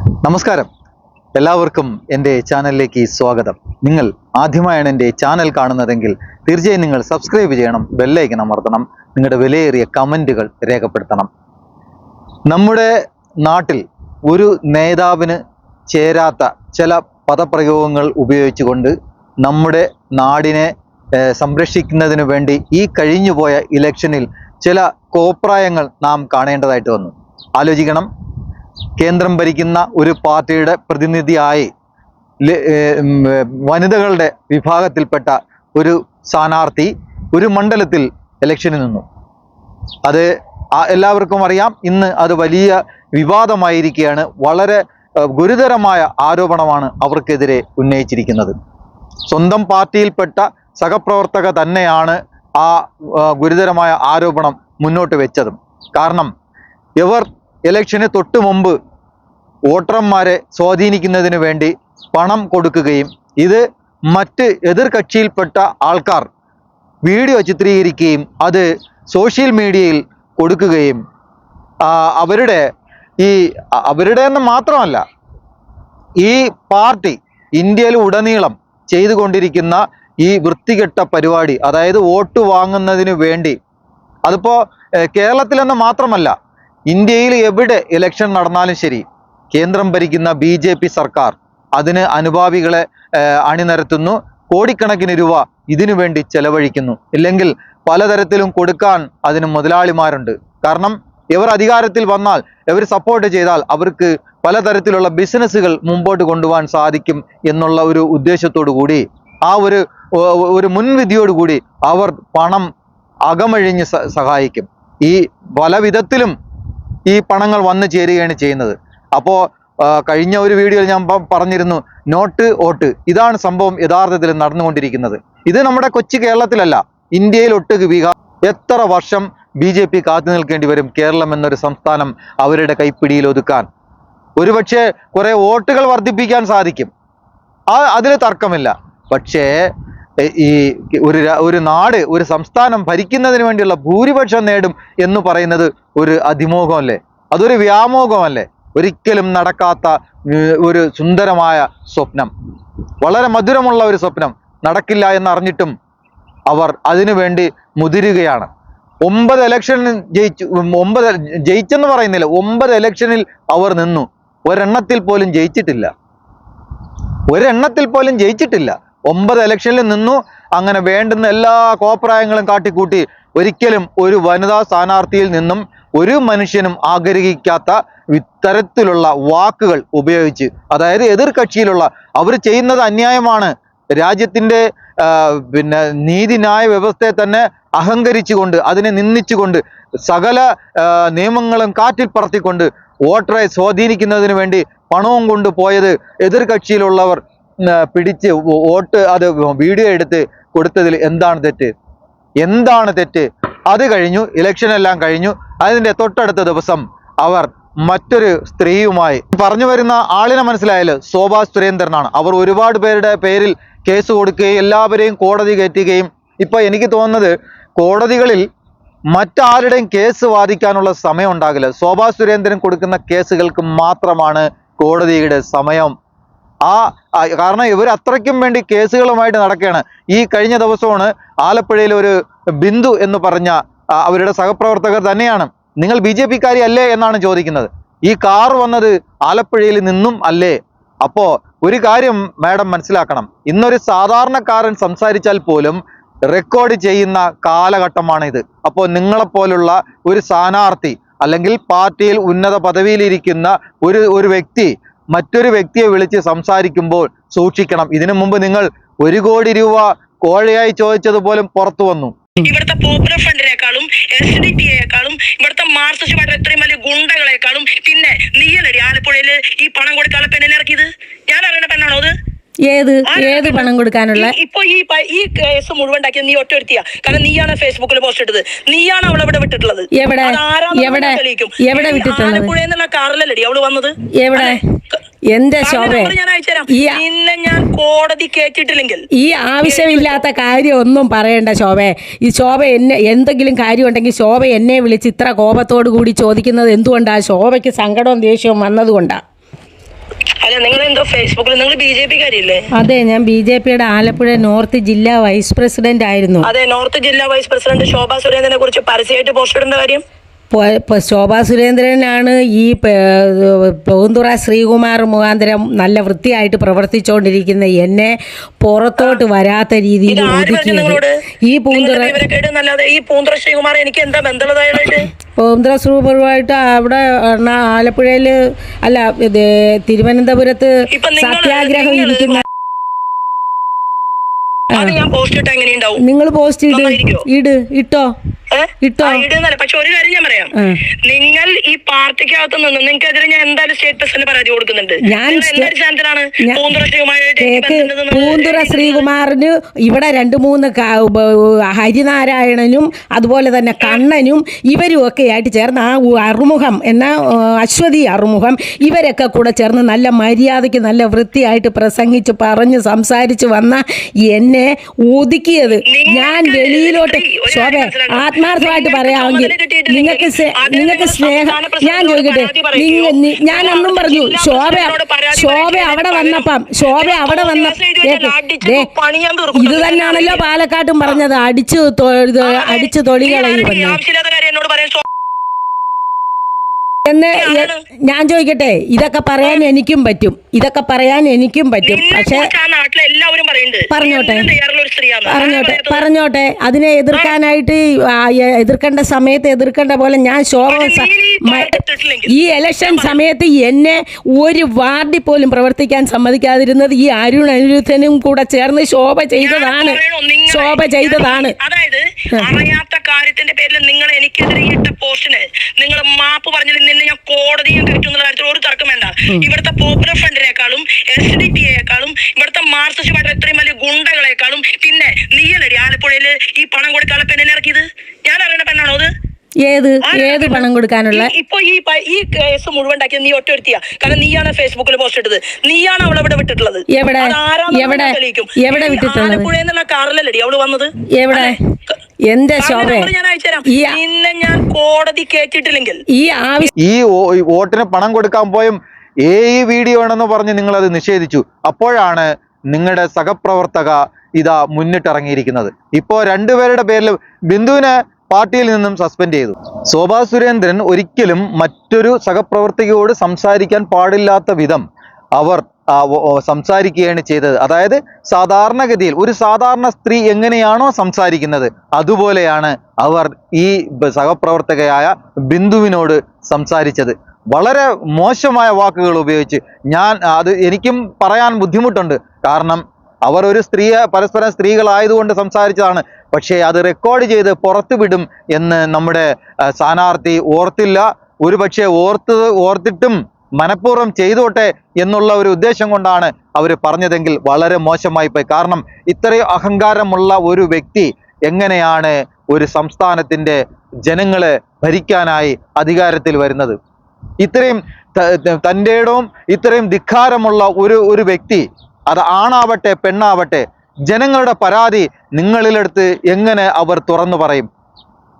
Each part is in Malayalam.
നമസ്കാരം, എല്ലാവർക്കും എൻ്റെ ചാനലിലേക്ക് സ്വാഗതം. നിങ്ങൾ ആദ്യമായാണ് എൻ്റെ ചാനൽ കാണുന്നതെങ്കിൽ തീർച്ചയായും നിങ്ങൾ സബ്സ്ക്രൈബ് ചെയ്യണം, ബെല്ലൈക്കൺ അമർത്തണം, നിങ്ങളുടെ വിലയേറിയ കമൻറ്റുകൾ രേഖപ്പെടുത്തണം. നമ്മുടെ നാട്ടിൽ ഒരു നേതാവിന് ചേരാത്ത ചില പദപ്രയോഗങ്ങൾ ഉപയോഗിച്ചുകൊണ്ട് നമ്മുടെ നാടിനെ സംരക്ഷിക്കുന്നതിന് വേണ്ടി ഈ കഴിഞ്ഞുപോയ ഇലക്ഷനിൽ ചില കോപ്രായങ്ങൾ നാം കാണേണ്ടതായിട്ട് വന്നു. ആലോചിക്കണം, കേന്ദ്രം ഭരിക്കുന്ന ഒരു പാർട്ടിയുടെ പ്രതിനിധിയായി വനിതകളുടെ വിഭാഗത്തിൽപ്പെട്ട ഒരു സ്ഥാനാർത്ഥി ഒരു മണ്ഡലത്തിൽ ഇലക്ഷന് നിന്നു. അത് എല്ലാവർക്കും അറിയാം. ഇന്ന് അത് വലിയ വിവാദമായിരിക്കുകയാണ്. വളരെ ഗുരുതരമായ ആരോപണമാണ് അവർക്കെതിരെ ഉന്നയിച്ചിരിക്കുന്നത്. സ്വന്തം പാർട്ടിയിൽപ്പെട്ട സഹപ്രവർത്തക തന്നെയാണ് ആ ഗുരുതരമായ ആരോപണം മുന്നോട്ട് വെച്ചതും. കാരണം ഇവർ ഇലക്ഷന് തൊട്ട് മുമ്പ് വോട്ടർമാരെ സ്വാധീനിക്കുന്നതിന് വേണ്ടി പണം കൊടുക്കുകയും ഇത് മറ്റ് എതിർകക്ഷിയിൽപ്പെട്ട ആൾക്കാർ വീഡിയോ ചിത്രീകരിക്കുകയും അത് സോഷ്യൽ മീഡിയയിൽ കൊടുക്കുകയും അവരുടെ എന്ന് മാത്രമല്ല, ഈ പാർട്ടി ഇന്ത്യയിൽ ഉടനീളം ചെയ്തുകൊണ്ടിരിക്കുന്ന ഈ വൃത്തികെട്ട പരിപാടി, അതായത് വോട്ട് വാങ്ങുന്നതിന് വേണ്ടി, അതിപ്പോൾ കേരളത്തിലെന്ന് മാത്രമല്ല, ഇന്ത്യയിൽ എവിടെ ഇലക്ഷൻ നടന്നാലും ശരി, കേന്ദ്രം ഭരിക്കുന്ന BJP സർക്കാർ അതിന് അനുഭാവികളെ അണിനിരത്തുന്നു. കോടിക്കണക്കിന് രൂപ ഇതിനു വേണ്ടി ചെലവഴിക്കുന്നു. ഇല്ലെങ്കിൽ പലതരത്തിലും കൊടുക്കാൻ അതിന് മുതലാളിമാരുണ്ട്. കാരണം ഇവർ അധികാരത്തിൽ വന്നാൽ, ഇവർ സപ്പോർട്ട് ചെയ്താൽ അവർക്ക് പലതരത്തിലുള്ള ബിസിനസ്സുകൾ മുമ്പോട്ട് കൊണ്ടുപോകാൻ സാധിക്കും എന്നുള്ള ഒരു ഉദ്ദേശത്തോടു കൂടി, ആ ഒരു മുൻവിധിയോടുകൂടി അവർ പണം അകമഴിഞ്ഞ് സഹായിക്കും. ഈ പല വിധത്തിലും ഈ പണങ്ങൾ വന്നു ചേരുകയാണ് ചെയ്യുന്നത്. അപ്പോൾ കഴിഞ്ഞ ഒരു വീഡിയോയിൽ ഞാൻ പറഞ്ഞിരുന്നു, നോട്ട് വോട്ട്, ഇതാണ് സംഭവം യഥാർത്ഥത്തിൽ നടന്നുകൊണ്ടിരിക്കുന്നത്. ഇത് നമ്മുടെ കൊച്ചു കേരളത്തിലല്ല, ഇന്ത്യയിൽ ഒട്ടുക്ക് ബീഹാർ എത്ര വർഷം BJP കാത്തു നിൽക്കേണ്ടി വരും കേരളം എന്നൊരു സംസ്ഥാനം അവരുടെ കൈപ്പിടിയിൽ ഒതുക്കാൻ. ഒരുപക്ഷെ കുറെ വോട്ടുകൾ വർദ്ധിപ്പിക്കാൻ സാധിക്കും, അതിൽ തർക്കമില്ല. പക്ഷേ ഈ ഒരു നാട്, ഒരു സംസ്ഥാനം ഭരിക്കുന്നതിന് വേണ്ടിയുള്ള ഭൂരിപക്ഷം നേടും എന്ന് പറയുന്നത് ഒരു അതിമോഹമല്ലേ, അതൊരു വ്യാമോഹമല്ലേ, ഒരിക്കലും നടക്കാത്ത ഒരു സുന്ദരമായ സ്വപ്നം, വളരെ മധുരമുള്ള ഒരു സ്വപ്നം നടക്കില്ല എന്നറിഞ്ഞിട്ടും അവർ അതിനു വേണ്ടി മുതിരുകയാണ്. 9 ഇലക്ഷനിൽ ജയിച്ചെന്ന് പറയുന്നില്ല, 9 ഇലക്ഷനിൽ അവർ നിന്നു. ഒരെണ്ണത്തിൽ പോലും ജയിച്ചിട്ടില്ല. 9 ഇലക്ഷനിൽ നിന്നു. അങ്ങനെ വേണ്ടുന്ന എല്ലാ കോപ്രായങ്ങളും കാട്ടിക്കൂട്ടി ഒരിക്കലും ഒരു വനിതാ സ്ഥാനാർത്ഥിയിൽ നിന്നും ഒരു മനുഷ്യനും ആഗ്രഹിക്കാത്ത ഇത്തരത്തിലുള്ള വാക്കുകൾ ഉപയോഗിച്ച്, അതായത് എതിർകക്ഷിയിലുള്ള അവർ ചെയ്യുന്നത് അന്യായമാണ്, രാജ്യത്തിൻ്റെ നീതിന്യായ വ്യവസ്ഥയെ തന്നെ അഹങ്കരിച്ചുകൊണ്ട്, അതിനെ നിന്ദിച്ചുകൊണ്ട്, സകല നിയമങ്ങളും കാറ്റിൽ പറത്തിക്കൊണ്ട് വോട്ടറെ സ്വാധീനിക്കുന്നതിന് വേണ്ടി പണവും കൊണ്ട് പോയത് എതിർകക്ഷിയിലുള്ളവർ പിടിച്ച് വോട്ട് അത് വീഡിയോ എടുത്ത് കൊടുത്തതിൽ എന്താണ് തെറ്റ്? അത് കഴിഞ്ഞു, ഇലക്ഷൻ എല്ലാം കഴിഞ്ഞു. അതിൻ്റെ തൊട്ടടുത്ത ദിവസം അവർ മറ്റൊരു സ്ത്രീയുമായി, പറഞ്ഞു വരുന്ന ആളിനെ മനസ്സിലായാലും ശോഭാ സുരേന്ദ്രനാണ്. അവർ ഒരുപാട് പേരുടെ പേരിൽ കേസ് കൊടുക്കുകയും എല്ലാവരെയും കോടതി കയറ്റുകയും, ഇപ്പം എനിക്ക് തോന്നുന്നത് കോടതികളിൽ മറ്റാരുടെയും കേസ് വാദിക്കാനുള്ള സമയം ഉണ്ടാകില്ല. ശോഭാ സുരേന്ദ്രൻ കൊടുക്കുന്ന കേസുകൾക്ക് മാത്രമാണ് കോടതിയുടെ സമയം. കാരണം ഇവർ അത്രയ്ക്കും വേണ്ടി കേസുകളുമായിട്ട് നടക്കുകയാണ്. ഈ കഴിഞ്ഞ ദിവസമാണ് ആലപ്പുഴയിൽ ഒരു ബിന്ദു എന്ന് പറഞ്ഞ അവരുടെ സഹപ്രവർത്തകർ തന്നെയാണ്, നിങ്ങൾ BJP-കാരി അല്ലേ എന്നാണ് ചോദിക്കുന്നത്. ഈ കാർ വന്നത് ആലപ്പുഴയിൽ നിന്നും അല്ലേ? അപ്പോൾ ഒരു കാര്യം മാഡം മനസ്സിലാക്കണം, ഇന്നൊരു സാധാരണക്കാരൻ സംസാരിച്ചാൽ പോലും റെക്കോർഡ് ചെയ്യുന്ന കാലഘട്ടമാണിത്. അപ്പോൾ നിങ്ങളെപ്പോലുള്ള ഒരു സ്ഥാനാർത്ഥി അല്ലെങ്കിൽ പാർട്ടിയിൽ ഉന്നത പദവിയിലിരിക്കുന്ന ഒരു വ്യക്തി മറ്റൊരു വ്യക്തിയെ വിളിച്ച് സംസാരിക്കുമ്പോൾ സൂക്ഷിക്കണം. ഇതിനു മുമ്പ് നിങ്ങൾ 1 കോടി രൂപ കോഴയായി ചോദിച്ചതുപോലും പുറത്തു വന്നു. ഇവിടുത്തെ പോപ്പുലർ ഫ്രണ്ടിനേക്കാളും SDPയെക്കാളും ഇവിടുത്തെ മാർക്സിസ്റ്റ് പാർട്ടി ഇത്രയും വലിയ ഗുണ്ടകളെക്കാളും പിന്നെ നീയല്ലടി ആലപ്പുഴയില് ഈ പണം കൊടുക്കാനുള്ള പെണ്ണിനെ ഇറക്കിയത്? ഞാൻ അറിയുന്ന പെണ്ണാണോ അത്? ഏത് പണം കൊടുക്കാനുള്ള? ഇപ്പൊ ഈ കേസ് മുഴുവൻ ഉണ്ടാക്കിയത് നീ ഒറ്റ ഒരുത്തിയാ. കാരണം നീയാണ് ഫേസ്ബുക്കിൽ പോസ്റ്റ് ഇട്ടത്, നീയാണ് അവളെ ഇവിടെ വിട്ടിട്ടുള്ളത്. എവിടെ വിട്ടിട്ടുള്ളത്? ആലപ്പുഴ എന്നുള്ള കാറിലല്ലടി അവള് വന്നത്. എവിടെ? എന്റെ ശോഭ, നിന്നെ ഞാൻ കോടതി കേട്ടിട്ടില്ലെങ്കിൽ ഈ ആവശ്യമില്ലാത്ത കാര്യം ഒന്നും പറയണ്ട ശോഭേ. ഈ ശോഭ എന്തെങ്കിലും കാര്യം ഉണ്ടെങ്കിൽ ശോഭ എന്നെ വിളിച്ച് ഇത്ര കോപത്തോടു കൂടി ചോദിക്കുന്നത് എന്തുകൊണ്ടാ? ശോഭയ്ക്ക് സങ്കടവും ദേഷ്യവും വന്നതുകൊണ്ടാ. നിങ്ങൾ എന്തോ ഫേസ്ബുക്കിൽ നിങ്ങൾ BJP കാരിയല്ലേ? അതെ, ഞാൻ BJPയുടെ ആലപ്പുഴ നോർത്ത് ജില്ലാ വൈസ് പ്രസിഡന്റ് ആയിരുന്നു. അതെ, നോർത്ത് ജില്ലാ വൈസ് പ്രസിഡന്റ് ശോഭാ സുരേന്ദ്രനെ കുറിച്ച് പരസ്യമായിട്ട് പോസ്റ്റ് ഇടേണ്ട കാര്യം? ശോഭാ സുരേന്ദ്രനാണ് ഈ പൂന്തുറ ശ്രീകുമാർ മുഖാന്തരം നല്ല വൃത്തിയായിട്ട് പ്രവർത്തിച്ചുകൊണ്ടിരിക്കുന്ന എന്നെ പുറത്തോട്ട് വരാത്ത രീതിയിൽ ഒതുക്കിയത്. ഈ പൂന്തുറ ശ്രീകുമാർ എനിക്ക് എന്താ ബന്ധമുള്ളതായിട്ട്? പൂന്തുറ ശ്രീകുമാറുമായിട്ട് അവിടെ ആലപ്പുഴയിൽ അല്ല തിരുവനന്തപുരത്ത് സത്യാഗ്രഹം ഇരിക്കുന്ന നിങ്ങൾ പോസ്റ്റ് ഇട്ടോ പക്ഷെ ഒരു കാര്യം ഞാൻ പറയാം, നിങ്ങൾ ഈ പാർട്ടിക്കകത്ത് നിന്ന് നിങ്ങൾക്കെതിരെ ഞാൻ എന്തായാലും സ്റ്റേറ്റ് പരാതി കൊടുക്കുന്നുണ്ട്. പൂന്തുറ ശ്രീകുമാറിന് ഇവിടെ 2-3 ഹരിനാരായണനും അതുപോലെ തന്നെ കണ്ണനും ഇവരും ഒക്കെ ആയിട്ട് ചേർന്ന് ആ അറുമുഖം അശ്വതി അറുമുഖം ഇവരൊക്കെ കൂടെ ചേർന്ന് നല്ല മര്യാദയ്ക്ക് നല്ല വൃത്തിയായിട്ട് പ്രസംഗിച്ച് പറഞ്ഞ് സംസാരിച്ച് വന്ന എന്നെ ഒതുക്കിയത്. ഞാൻ വെളിയിലോട്ട് ശോഭ ആത്മാർത്ഥമായിട്ട് പറയാമെങ്കിൽ നിങ്ങൾക്ക് സ്നേഹം ഞാൻ ചോദിക്കട്ടെ, ഞാൻ അന്നും പറഞ്ഞു ശോഭ അവിടെ വന്നപ്പം ഇത് തന്നെയാണല്ലോ പാലക്കാട്ടും പറഞ്ഞത്, അടിച്ചു തൊളികളയുമെന്ന് എന്ന് ഞാൻ ചോദിക്കട്ടെ. ഇതൊക്കെ പറയാൻ എനിക്കും പറ്റും, പക്ഷെ പറഞ്ഞോട്ടെ അതിനെ എതിർക്കേണ്ട സമയത്ത് എതിർക്കേണ്ട പോലെ ഞാൻ ഈ ഇലക്ഷൻ സമയത്ത് എന്നെ ഒരു വാർഡിൽ പോലും പ്രവർത്തിക്കാൻ സമ്മതിക്കാതിരുന്നത് ഈ അനിരുദ്ധനും കൂടെ ചേർന്ന് ശോഭ ചെയ്തതാണ്. അതായത് അറിയാത്ത കാര്യത്തിന്റെ പേരിൽ നിങ്ങൾ എനിക്കെതിരെ ഇട്ട പോസ്റ്റിന് നിങ്ങൾ മാപ്പ് പറഞ്ഞതിൽ നിന്ന് ഞാൻ കോടതിയും കയറ്റുന്ന കാര്യത്തിൽ ഒരു തർക്കം വേണ്ട. ഇവിടുത്തെ പോപ്പുലർ ഫ്രണ്ടിനേക്കാളും SDPയെക്കാളും ഇവിടുത്തെ മാർക്സിസ്റ്റ് പാർട്ടി എത്രയും വലിയ ഗുണ്ടകളെക്കാളും പിന്നെ നീയലടി ആലപ്പുഴയില് ഈ പണം കൊടുക്കാനുള്ള പെണ്ണിനെ ഇറക്കിയത്? ഞാൻ അറിയണ പെണ്ണാണോ അത്? ഏത് പണം കൊടുക്കാനുള്ള? ഇപ്പൊ ഈ കേസ് മുഴുവൻ ഉണ്ടാക്കിയത് നീ ഒറ്റ വ്യക്തിയാ. കാരണം നീയാണ് ഫേസ്ബുക്കിൽ പോസ്റ്റ് ഇട്ടത്, നീയാണ് അവളെ ഇവിടെ വിട്ടിട്ടുള്ളത്. എവിടെ വിട്ടിട്ടുള്ളത്? ആലപ്പുഴ കാറിലല്ലടി അവള് വന്നത്. എവിടെ? എന്റെ ശോഭ ഞാൻ അയച്ചുതരാം. നിന്നെ ഞാൻ കോടതി കേട്ടിട്ടില്ലെങ്കിൽ ഈ വോട്ടിന് പണം കൊടുക്കാൻ പോയും ഈ വീഡിയോ ആണെന്ന് പറഞ്ഞ് നിങ്ങൾ അത് നിഷേധിച്ചു. അപ്പോഴാണ് നിങ്ങളുടെ സഹപ്രവർത്തക ഇതാ മുന്നിട്ടിറങ്ങിയിരിക്കുന്നത്. ഇപ്പോ 2 പേരുടെ പേരിൽ ബിന്ദുവിനെ പാർട്ടിയിൽ നിന്നും സസ്പെൻഡ് ചെയ്തു. ശോഭാ സുരേന്ദ്രൻ ഒരിക്കലും മറ്റൊരു സഹപ്രവർത്തകയോട് സംസാരിക്കാൻ പാടില്ലാത്ത വിധം അവർ സംസാരിക്കുകയാണ് ചെയ്തത്. അതായത് സാധാരണഗതിയിൽ ഒരു സാധാരണ സ്ത്രീ എങ്ങനെയാണോ സംസാരിക്കുന്നത് അതുപോലെയാണ് അവർ ഈ സഹപ്രവർത്തകയായ ബിന്ദുവിനോട് സംസാരിച്ചത്. വളരെ മോശമായ വാക്കുകൾ ഉപയോഗിച്ച് എനിക്കും പറയാൻ ബുദ്ധിമുട്ടുണ്ട്. കാരണം അവർ ഒരു പരസ്പരം സ്ത്രീകളായതുകൊണ്ട് സംസാരിച്ചതാണ്. പക്ഷേ അത് റെക്കോർഡ് ചെയ്ത് പുറത്തു വിടും എന്ന് നമ്മുടെ സ്ഥാനാർത്ഥി ഓർത്തില്ല. ഒരുപക്ഷെ ഓർത്തിട്ടും മനഃപൂർവ്വം ചെയ്തോട്ടെ എന്നുള്ള ഒരു ഉദ്ദേശം കൊണ്ടാണ് അവർ പറഞ്ഞതെങ്കിൽ വളരെ മോശമായി പോയി. കാരണം ഇത്രയും അഹങ്കാരമുള്ള ഒരു വ്യക്തി എങ്ങനെയാണ് ഒരു സംസ്ഥാനത്തിൻ്റെ ജനങ്ങളെ ഭരിക്കാനായി അധികാരത്തിൽ വരുന്നത്? ഇത്രയും തൻ്റെയിടവും ഇത്രയും ധിക്കാരമുള്ള ഒരു വ്യക്തി, അത് ആണാവട്ടെ പെണ്ണാവട്ടെ, ജനങ്ങളുടെ പരാതി നിങ്ങളിലെടുത്ത് എങ്ങനെ അവർ തുറന്നു പറയും?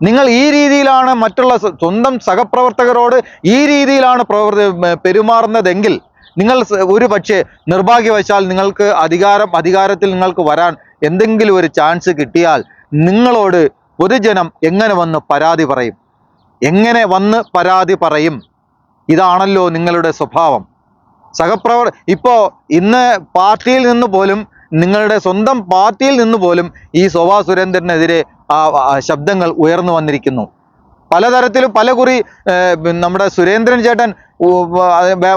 നിങ്ങൾ ഈ രീതിയിലാണ് മറ്റുള്ള സ്വന്തം സഹപ്രവർത്തകരോട് ഈ രീതിയിലാണ് പെരുമാറുന്നതെങ്കിൽ നിങ്ങൾ ഒരു പക്ഷേ നിർഭാഗ്യവശാൽ നിങ്ങൾക്ക് അധികാരത്തിൽ നിങ്ങൾക്ക് വരാൻ എന്തെങ്കിലും ഒരു ചാൻസ് കിട്ടിയാൽ നിങ്ങളോട് പൊതുജനം എങ്ങനെ വന്ന് പരാതി പറയും? ഇതാണല്ലോ നിങ്ങളുടെ സ്വഭാവം. ഇപ്പോൾ ഇന്ന് പാർട്ടിയിൽ നിന്ന് പോലും, നിങ്ങളുടെ സ്വന്തം പാർട്ടിയിൽ നിന്ന് പോലും ഈ ശോഭാ സുരേന്ദ്രനെതിരെ ശബ്ദങ്ങൾ ഉയർന്നു വന്നിരിക്കുന്നു. പലതരത്തിലും പലകുറി നമ്മുടെ സുരേന്ദ്രൻ ചേട്ടൻ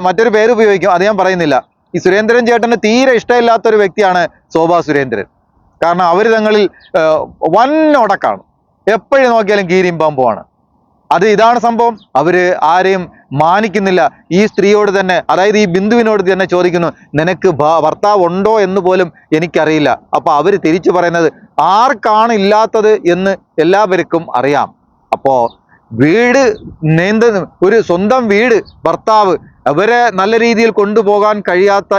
മറ്റൊരു പേര് ഉപയോഗിക്കും, അത് ഞാൻ പറയുന്നില്ല. ഈ സുരേന്ദ്രൻ ചേട്ടന് തീരെ ഇഷ്ടമില്ലാത്തൊരു വ്യക്തിയാണ് ശോഭാ സുരേന്ദ്രൻ. കാരണം അവർ തങ്ങളിൽ വൻ ഉടക്കാണ്, എപ്പോഴും നോക്കിയാലും കീരിയും പാമ്പുമാണ്. ഇതാണ് സംഭവം. അവര് ആരെയും മാനിക്കുന്നില്ല. ഈ സ്ത്രീയോട് തന്നെ, അതായത് ഈ ബിന്ദുവിനോട് തന്നെ ചോദിക്കുന്നു, നിനക്ക് ഭർത്താവ് ഉണ്ടോ എന്ന് പോലും എനിക്കറിയില്ല. അപ്പൊ അവര് തിരിച്ചു പറയുന്നത് ആർക്കാണ് ഇല്ലാത്തത് എന്ന് എല്ലാവർക്കും അറിയാം. അപ്പോ ഒരു സ്വന്തം വീട്, ഭർത്താവ്, അവരെ നല്ല രീതിയിൽ കൊണ്ടുപോകാൻ കഴിയാത്ത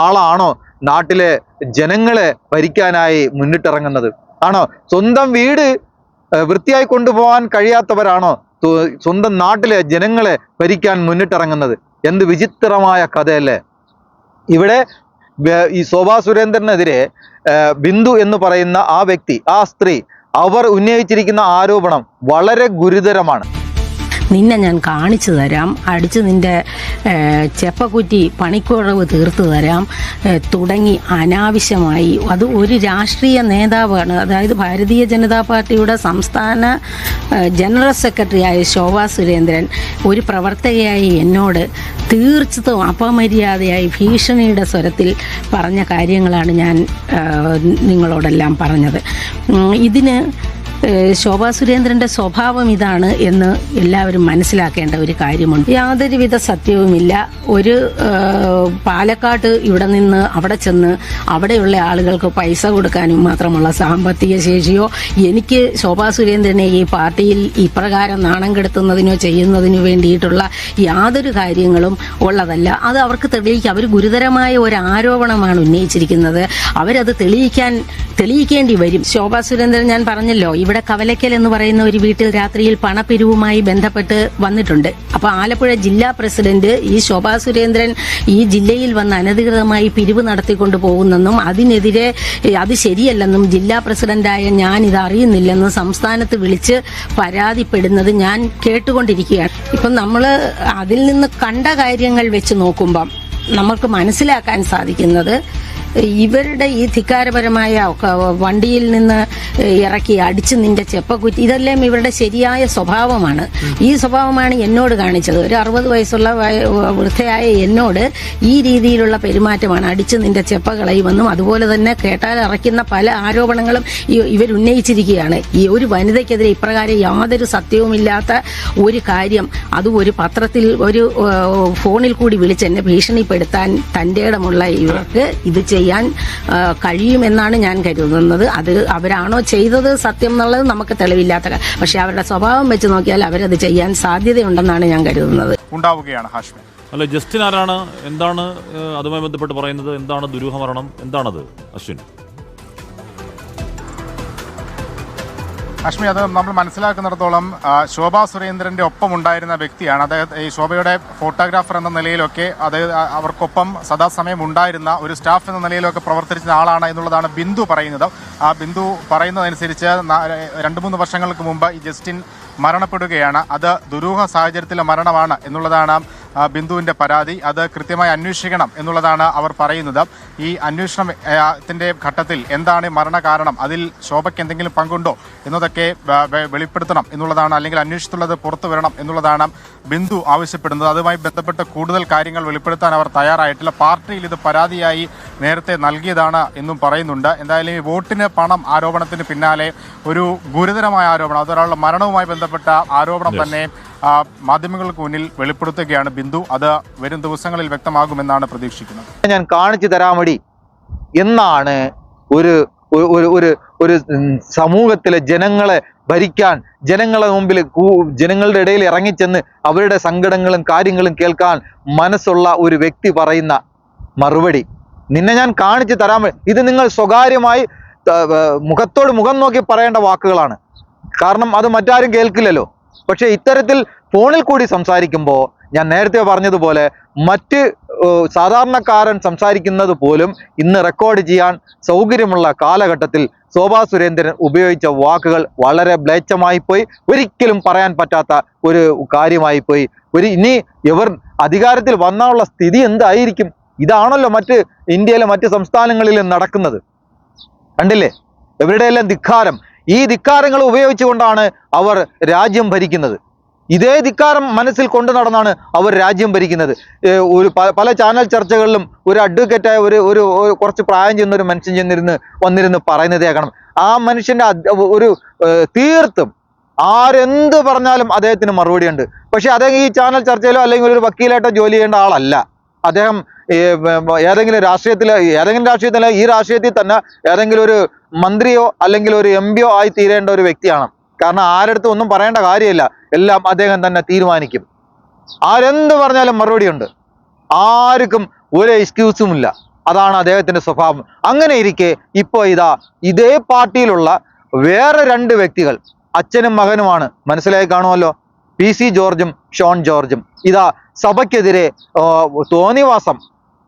ആളാണോ നാട്ടിലെ ജനങ്ങളെ ഭരിക്കാനായി മുന്നിട്ടിറങ്ങുന്നത്? ആണോ? സ്വന്തം വീട് വൃത്തിയായി കൊണ്ടുപോകാൻ കഴിയാത്തവരാണോ സ്വന്തം നാട്ടിലെ ജനങ്ങളെ ഭരിക്കാൻ മുന്നിട്ടിറങ്ങുന്നത്? എന്ത് വിചിത്രമായ കഥയല്ലേ? ഇവിടെ ഈ ശോഭാ സുരേന്ദ്രനെതിരെ ബിന്ദു എന്ന് പറയുന്ന ആ വ്യക്തി, ആ സ്ത്രീ, അവർ ഉന്നയിച്ചിരിക്കുന്ന ആരോപണം വളരെ ഗുരുതരമാണ്. നിന്നെ ഞാൻ കാണിച്ചു തരാം, അടിച്ച് നിന്റെ ചെപ്പക്കുറ്റി പണിക്കുറവ് തീർത്തു തരാം തുടങ്ങി അനാവശ്യമായി. അത് ഒരു രാഷ്ട്രീയ നേതാവാണ്, അതായത് ഭാരതീയ ജനതാ പാർട്ടിയുടെ സംസ്ഥാന ജനറൽ സെക്രട്ടറിയായ ശോഭാ സുരേന്ദ്രൻ ഒരു പ്രവർത്തകയായി എന്നോട് തീർച്ചയായും അപമര്യാദയായി ഭീഷണിയുടെ സ്വരത്തിൽ പറഞ്ഞ കാര്യങ്ങളാണ് ഞാൻ നിങ്ങളോടെല്ലാം പറഞ്ഞത്. ഇതിന് ശോഭാ സുരേന്ദ്രൻ്റെ സ്വഭാവം ഇതാണ് എന്ന് എല്ലാവരും മനസ്സിലാക്കേണ്ട ഒരു കാര്യമുണ്ട്. യാതൊരുവിധ സത്യവുമില്ല. ഒരു പാലക്കാട്ട് ഇവിടെ നിന്ന് അവിടെ ചെന്ന് അവിടെയുള്ള ആളുകൾക്ക് പൈസ കൊടുക്കാനും മാത്രമുള്ള സാമ്പത്തിക ശേഷിയോ എനിക്ക് ശോഭാ സുരേന്ദ്രനെ ഈ പാർട്ടിയിൽ ഇപ്രകാരം നാണം കെടുത്തുന്നതിനോ ചെയ്യുന്നതിനോ വേണ്ടിയിട്ടുള്ള യാതൊരു കാര്യങ്ങളും ഉള്ളതല്ല. അത് അവർക്ക് തെളിയിക്കാം. അവർ ഗുരുതരമായ ഒരു ആരോപണമാണ് ഉന്നയിച്ചിരിക്കുന്നത്. അവരത് തെളിയിക്കേണ്ടി വരും. ശോഭാ സുരേന്ദ്രൻ, ഞാൻ പറഞ്ഞല്ലോ, ഇവിടെ കവലയ്ക്കൽ എന്ന് പറയുന്ന ഒരു വീട്ടിൽ രാത്രിയിൽ പണപ്പിരിവുമായി ബന്ധപ്പെട്ട് വന്നിട്ടുണ്ട്. അപ്പോൾ ആലപ്പുഴ ജില്ലാ പ്രസിഡന്റ് ഈ ശോഭാ സുരേന്ദ്രൻ ഈ ജില്ലയിൽ വന്ന് അനധികൃതമായി പിരിവ് നടത്തിക്കൊണ്ട് പോകുന്നെന്നും അതിനെതിരെ അത് ശരിയല്ലെന്നും ജില്ലാ പ്രസിഡന്റായ ഞാൻ ഇത് അറിയുന്നില്ലെന്നും സംസ്ഥാനത്ത് വിളിച്ച് പരാതിപ്പെടുന്നത് ഞാൻ കേട്ടുകൊണ്ടിരിക്കുകയാണ്. ഇപ്പം നമ്മൾ അതിൽ നിന്ന് കണ്ട കാര്യങ്ങൾ വെച്ച് നോക്കുമ്പം നമുക്ക് മനസ്സിലാക്കാൻ സാധിക്കുന്നത് ഇവരുടെ ഈ ധിക്കാരപരമായ വണ്ടിയിൽ നിന്ന് ഇറക്കി അടിച്ച് നിന്റെ ചെപ്പക്കുറ്റി, ഇതെല്ലാം ഇവരുടെ ശരിയായ സ്വഭാവമാണ്. ഈ സ്വഭാവമാണ് എന്നോട് കാണിച്ചത്. ഒരു 60 വയസ്സുള്ള വൃദ്ധയായ എന്നോട് ഈ രീതിയിലുള്ള പെരുമാറ്റമാണ്. അടിച്ച് നിന്റെ ചെപ്പ കളയുമെന്നും അതുപോലെ തന്നെ കേട്ടാൽ ഇറക്കുന്ന പല ആരോപണങ്ങളും ഇവരുന്നയിച്ചിരിക്കുകയാണ്. ഈ ഒരു വനിതയ്ക്കെതിരെ ഇപ്രകാരം യാതൊരു സത്യവുമില്ലാത്ത ഒരു കാര്യം, അതും ഒരു പത്രത്തിൽ ഒരു ഫോണിൽ കൂടി വിളിച്ച് എന്നെ ഭീഷണിപ്പെടുത്താൻ തൻ്റെ ഇടമുള്ള ഇവർക്ക് ഇത് ചെയ്യാൻ കഴിയുമെന്നാണ് ഞാൻ കരുതുന്നത്. അത് അവരാണോ ചെയ്തത് സത്യം എന്നുള്ളത് നമുക്ക് തെളിവില്ലാത്ത, പക്ഷെ അവരുടെ സ്വഭാവം വെച്ച് നോക്കിയാൽ അവരത് ചെയ്യാൻ സാധ്യതയുണ്ടെന്നാണ് ഞാൻ കരുതുന്നത്. ഉണ്ടാവുകയാണ് ഹാഷ്മി. അല്ല, ജസ്റ്റിൻ ആരാണ്, എന്താണ് അതുമായി ബന്ധപ്പെട്ട് പറയുന്നത്? എന്താണ് ദുരൂഹമരണം, എന്താണത് അശ്വിൻ? ഹാഷ്മി, അത് നമ്മൾ മനസ്സിലാക്കുന്നിടത്തോളം ശോഭാ സുരേന്ദ്രന്റെ ഒപ്പം ഉണ്ടായിരുന്ന വ്യക്തിയാണ് അദ്ദേഹം. ഈ ശോഭയുടെ ഫോട്ടോഗ്രാഫർ എന്ന നിലയിലൊക്കെ അവർക്കൊപ്പം സദാസമയം ഉണ്ടായിരുന്ന ഒരു സ്റ്റാഫ് എന്ന നിലയിലൊക്കെ പ്രവർത്തിച്ച ആളാണ് എന്നുള്ളതാണ് ബിന്ദു പറയുന്നത്. ആ ബിന്ദു പറയുന്നതനുസരിച്ച് 2-3 വർഷങ്ങൾക്ക് മുമ്പ് ഈ ജസ്റ്റിൻ മരണപ്പെടുകയാണ്. അത് ദുരൂഹ സാഹചര്യത്തിലെ മരണമാണ് എന്നുള്ളതാണ് ബിന്ദുവിൻ്റെ പരാതി. അത് കൃത്യമായി അന്വേഷിക്കണം എന്നുള്ളതാണ് അവർ പറയുന്നത്. ഈ അന്വേഷണത്തിൻ്റെ ഘട്ടത്തിൽ എന്താണ് മരണകാരണം, അതിൽ ശോഭയ്ക്ക് എന്തെങ്കിലും പങ്കുണ്ടോ എന്നതൊക്കെ വെളിപ്പെടുത്തണം എന്നുള്ളതാണ്, അല്ലെങ്കിൽ അന്വേഷിച്ചുള്ളത് പുറത്തു വരണം എന്നുള്ളതാണ് ബിന്ദു ആവശ്യപ്പെടുന്നത്. അതുമായി ബന്ധപ്പെട്ട് കൂടുതൽ കാര്യങ്ങൾ വെളിപ്പെടുത്താൻ അവർ തയ്യാറായിട്ടില്ല. പാർട്ടിയിൽ ഇത് പരാതിയായി നേരത്തെ നൽകിയതാണ് എന്നും പറയുന്നുണ്ട്. എന്തായാലും ഈ വോട്ടിന് പണം ആരോപണത്തിന് പിന്നാലെ ഒരു ഗുരുതരമായ ആരോപണം, അതൊരാളുടെ മരണവുമായി ബന്ധപ്പെട്ട ആരോപണം തന്നെ മാധ്യമങ്ങൾക്ക് മുന്നിൽ വെളിപ്പെടുത്തുകയാണ് ബിന്ദു. അത് വരും ദിവസങ്ങളിൽ വ്യക്തമാകുമെന്നാണ് പ്രതീക്ഷിക്കുന്നത്. ഞാൻ കാണിച്ചു തരാമടി എന്നാണ് ഒരു ഒരു സമൂഹത്തിലെ ജനങ്ങളെ ഭരിക്കാൻ, ജനങ്ങളുടെ മുമ്പിൽ ജനങ്ങളുടെ ഇടയിൽ ഇറങ്ങിച്ചെന്ന് അവരുടെ സങ്കടങ്ങളും കാര്യങ്ങളും കേൾക്കാൻ മനസ്സുള്ള ഒരു വ്യക്തി പറയുന്ന മറുപടി. നിന്നെ ഞാൻ കാണിച്ചു തരാൻ. ഇത് നിങ്ങൾ സ്വകാര്യമായി മുഖത്തോട് മുഖം നോക്കി പറയേണ്ട വാക്കുകളാണ്. കാരണം അത് മറ്റാരും കേൾക്കില്ലല്ലോ. പക്ഷെ ഇത്തരത്തിൽ ഫോണിൽ കൂടി സംസാരിക്കുമ്പോൾ ഞാൻ നേരത്തെ പറഞ്ഞതുപോലെ മറ്റ് സാധാരണക്കാരൻ സംസാരിക്കുന്നത് പോലും ഇന്ന് റെക്കോർഡ് ചെയ്യാൻ സൗകര്യമുള്ള കാലഘട്ടത്തിൽ ശോഭാ സുരേന്ദ്രൻ ഉപയോഗിച്ച വാക്കുകൾ വളരെ മ്ലേച്ഛമായി പോയി, ഒരിക്കലും പറയാൻ പറ്റാത്ത ഒരു കാര്യമായി പോയി. ഇനി ഇവർ അധികാരത്തിൽ വന്നാലുള്ള സ്ഥിതി എന്തായിരിക്കും? ഇതാണല്ലോ ഇന്ത്യയിലെ മറ്റ് സംസ്ഥാനങ്ങളിലും നടക്കുന്നത്. കണ്ടില്ലേ ഇവരുടെ എല്ലാം ധിക്കാരം. ഈ ധിക്കാരങ്ങൾ ഉപയോഗിച്ചുകൊണ്ടാണ് അവർ രാജ്യം ഭരിക്കുന്നത്. ഇതേ ധിക്കാരം മനസ്സിൽ കൊണ്ടു നടന്നാണ് അവർ രാജ്യം ഭരിക്കുന്നത്. പല ചാനൽ ചർച്ചകളിലും ഒരു അഡ്വക്കേറ്റായ ഒരു കുറച്ച് പ്രായം ചെന്ന ഒരു മനുഷ്യൻ വന്നിരുന്ന് പറയുന്നത് കേൾക്കണം. ആ മനുഷ്യന്റെ തീർത്തും ആരെന്ത് പറഞ്ഞാലും അദ്ദേഹത്തിന് മറുപടിയുണ്ട്. പക്ഷെ അദ്ദേഹം ഈ ചാനൽ ചർച്ചയിലോ അല്ലെങ്കിൽ ഒരു വക്കീലായിട്ടോ ജോലി ചെയ്യേണ്ട ആളല്ല. അദ്ദേഹം ഏതെങ്കിലും രാഷ്ട്രീയത്തില ഈ രാഷ്ട്രീയത്തിൽ തന്നെ ഏതെങ്കിലും ഒരു മന്ത്രിയോ അല്ലെങ്കിൽ ഒരു MP ആയി തീരേണ്ട ഒരു വ്യക്തിയാണ്. കാരണം ആരടുത്തും ഒന്നും പറയേണ്ട കാര്യമില്ല, എല്ലാം അദ്ദേഹം തന്നെ തീരുമാനിക്കും. ആരെന്ത് പറഞ്ഞാലും മറുപടിയുണ്ട്, ആർക്കും ഒരു എക്സ്ക്യൂസും ഇല്ല. അതാണ് അദ്ദേഹത്തിന്റെ സ്വഭാവം. അങ്ങനെ ഇരിക്കെ ഇപ്പോൾ ഇതേ പാർട്ടിയിലുള്ള വേറെ 2 വ്യക്തികൾ, അച്ഛനും മകനുമാണ്, മനസ്സിലായി കാണുമല്ലോ, PC ജോർജും ഷോൺ ജോർജും, സഭയ്ക്കെതിരെ തോന്നിവാസം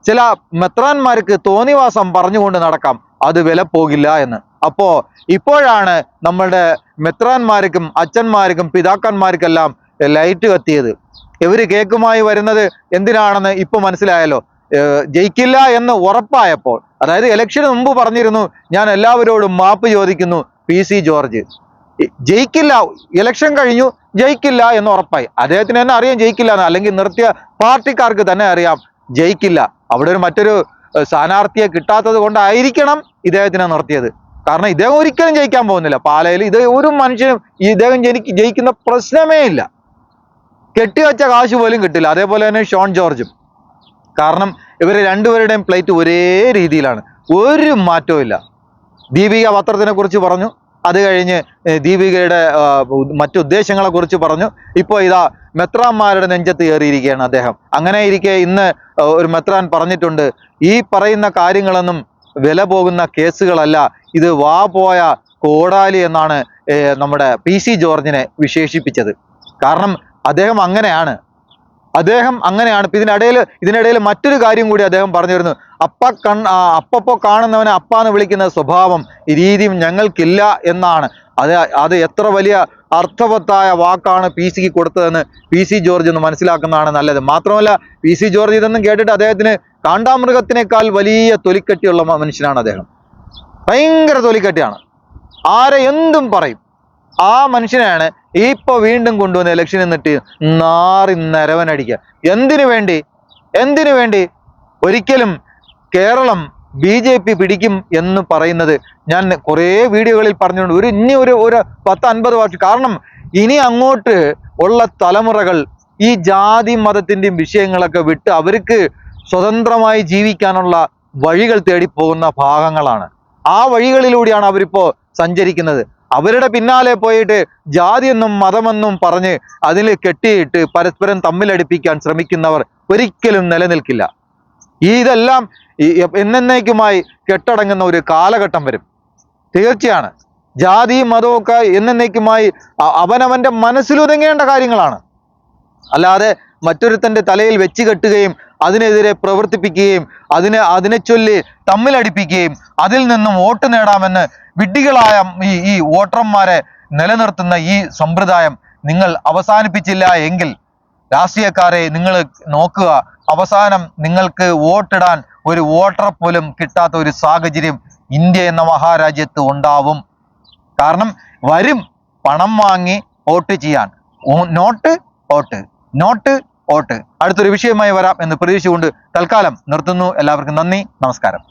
ചില മെത്രാന്മാർക്ക് തോന്നിവാസം പറഞ്ഞുകൊണ്ട് നടക്കാം, അത് വില പോകില്ല എന്ന്. അപ്പോ ഇപ്പോഴാണ് നമ്മളുടെ മെത്രാന്മാർക്കും അച്ഛന്മാർക്കും പിതാക്കന്മാർക്കെല്ലാം ലൈറ്റ് കത്തിയത്. ഇവര് കേക്കുമായി വരുന്നത് എന്തിനാണെന്ന് ഇപ്പൊ മനസ്സിലായല്ലോ. ജയിക്കില്ല എന്ന് ഉറപ്പായപ്പോൾ, അതായത് ഇലക്ഷന് മുമ്പ് പറഞ്ഞിരുന്നു ഞാൻ എല്ലാവരോടും മാപ്പ് ചോദിക്കുന്നു PC ജോർജ്. ജയിക്കില്ല, ഇലക്ഷൻ കഴിഞ്ഞു, ജയിക്കില്ല എന്ന് ഉറപ്പായി. അദ്ദേഹത്തിന് തന്നെ അറിയാം ജയിക്കില്ല എന്ന്, അല്ലെങ്കിൽ നിർത്തിയ പാർട്ടിക്കാർക്ക് തന്നെ അറിയാം ജയിക്കില്ല. അവിടെ ഒരു മറ്റൊരു സ്ഥാനാർത്ഥിയെ കിട്ടാത്തത് കൊണ്ടായിരിക്കണം ഇദ്ദേഹത്തിനെ നിർത്തിയത്. കാരണം ഇദ്ദേഹം ഒരിക്കലും ജയിക്കാൻ പോകുന്നില്ല പാലയിൽ. ഇത് ഒരു മനുഷ്യനും ഇദ്ദേഹം ജയിക്കുന്ന പ്രശ്നമേ ഇല്ല. കെട്ടിവെച്ച കാശ് പോലും കിട്ടില്ല. അതേപോലെ തന്നെ ഷോൺ ജോർജും. കാരണം ഇവർ രണ്ടുപേരുടെയും പ്ലേറ്റ് ഒരേ രീതിയിലാണ്, ഒരു മാറ്റവും ഇല്ല. ദീപിക പത്രത്തിനെ കുറിച്ച് പറഞ്ഞു, അത് കഴിഞ്ഞ് ദീപികയുടെ മറ്റുദ്ദേശങ്ങളെ കുറിച്ച് പറഞ്ഞു. ഇപ്പോൾ ഇതാ മെത്രാന്മാരുടെ നെഞ്ചത്ത് കയറിയിരിക്കുകയാണ് അദ്ദേഹം. അങ്ങനെ ഇരിക്കെ ഇന്ന് ഒരു മെത്രാൻ പറഞ്ഞിട്ടുണ്ട്, ഈ പറയുന്ന കാര്യങ്ങളൊന്നും വില പോകുന്ന കേസുകളല്ല, ഇത് വാ പോയ കോടാലി എന്നാണ് നമ്മുടെ PC ജോർജിനെ വിശേഷിപ്പിച്ചത്. കാരണം അദ്ദേഹം അങ്ങനെയാണ്. ഇതിനിടയിൽ മറ്റൊരു കാര്യം കൂടി അദ്ദേഹം പറഞ്ഞിരുന്നു. അപ്പപ്പോ കാണുന്നവനെ അപ്പാന്ന് വിളിക്കുന്ന സ്വഭാവം രീതിയും ഞങ്ങൾക്കില്ല എന്നാണ്. അത് എത്ര വലിയ അർത്ഥവത്തായ വാക്കാണ് PC കൊടുത്തതെന്ന് PC ജോർജ് ഒന്ന് മനസ്സിലാക്കുന്നതാണ് നല്ലത്. മാത്രമല്ല PC ജോർജ് ഇതൊന്നും കേട്ടിട്ട് അദ്ദേഹത്തിന് കാണ്ടാമൃഗത്തിനേക്കാൾ വലിയ തൊലിക്കട്ടിയുള്ള മനുഷ്യനാണ് അദ്ദേഹം. ഭയങ്കര തൊലിക്കട്ടിയാണ്, ആരെ എന്തും പറയും. ആ മനുഷ്യനെയാണ് ഇപ്പൊ വീണ്ടും കൊണ്ടുവന്ന് ഇലക്ഷൻ എന്നിട്ട് നാറി നരവനടിക്കുക. എന്തിനു വേണ്ടി? ഒരിക്കലും കേരളം BJP പിടിക്കും എന്ന് പറയുന്നത് ഞാൻ കുറേ വീഡിയോകളിൽ പറഞ്ഞിട്ടുണ്ട്. ഇനി ഒരു 10-50 വർഷം, കാരണം ഇനി അങ്ങോട്ട് ഉള്ള തലമുറകൾ ഈ ജാതി മതത്തിന്റെയും വിഷയങ്ങളൊക്കെ വിട്ട് അവർക്ക് സ്വതന്ത്രമായി ജീവിക്കാനുള്ള വഴികൾ തേടി പോകുന്ന ഭാഗങ്ങളാണ്. ആ വഴികളിലൂടെയാണ് അവരിപ്പോ സഞ്ചരിക്കുന്നത്. അവരുടെ പിന്നാലെ പോയിട്ട് ജാതിയെന്നും മതമെന്നും പറഞ്ഞ് അതിൽ കെട്ടിയിട്ട് പരസ്പരം തമ്മിലടിപ്പിക്കാൻ ശ്രമിക്കുന്നവർ ഒരിക്കലും നിലനിൽക്കില്ല. ഇതെല്ലാം എന്നേക്കുമായി കെട്ടടങ്ങുന്ന ഒരു കാലഘട്ടം വരും. തീർച്ചയാണ് ജാതിയും മതവും ഒക്കെ എന്നേക്കുമായി അവനവന്റെ മനസ്സിലൊതുങ്ങേണ്ട കാര്യങ്ങളാണ്. അല്ലാതെ മറ്റൊരുത്തന്റെ തലയിൽ വെച്ച് കെട്ടുകയും അതിനെതിരെ പ്രവർത്തിപ്പിക്കുകയും അതിനെ ചൊല്ലി തമ്മിലടിപ്പിക്കുകയും അതിൽ നിന്നും വോട്ട് നേടാമെന്ന് വിഡ്ഢികളായ ഈ വോട്ടർമാരെ നിലനിർത്തുന്ന ഈ സമ്പ്രദായം നിങ്ങൾ അവസാനിപ്പിച്ചില്ല എങ്കിൽ രാഷ്ട്രീയക്കാരെ നിങ്ങൾ നോക്കുക, അവസാനം നിങ്ങൾക്ക് വോട്ടിടാൻ ഒരു വോട്ടറെ പോലും കിട്ടാത്ത ഒരു സാഹചര്യം ഇന്ത്യ എന്ന മഹാരാജ്യത്ത് ഉണ്ടാവും. കാരണം വരും പണം വാങ്ങി വോട്ട് ചെയ്യാൻ. Note vote. അടുത്തൊരു വിഷയമായി വരാം എന്ന് പ്രതീക്ഷിച്ചുകൊണ്ട് തൽക്കാലം നിർത്തുന്നു. എല്ലാവർക്കും നന്ദി, നമസ്കാരം.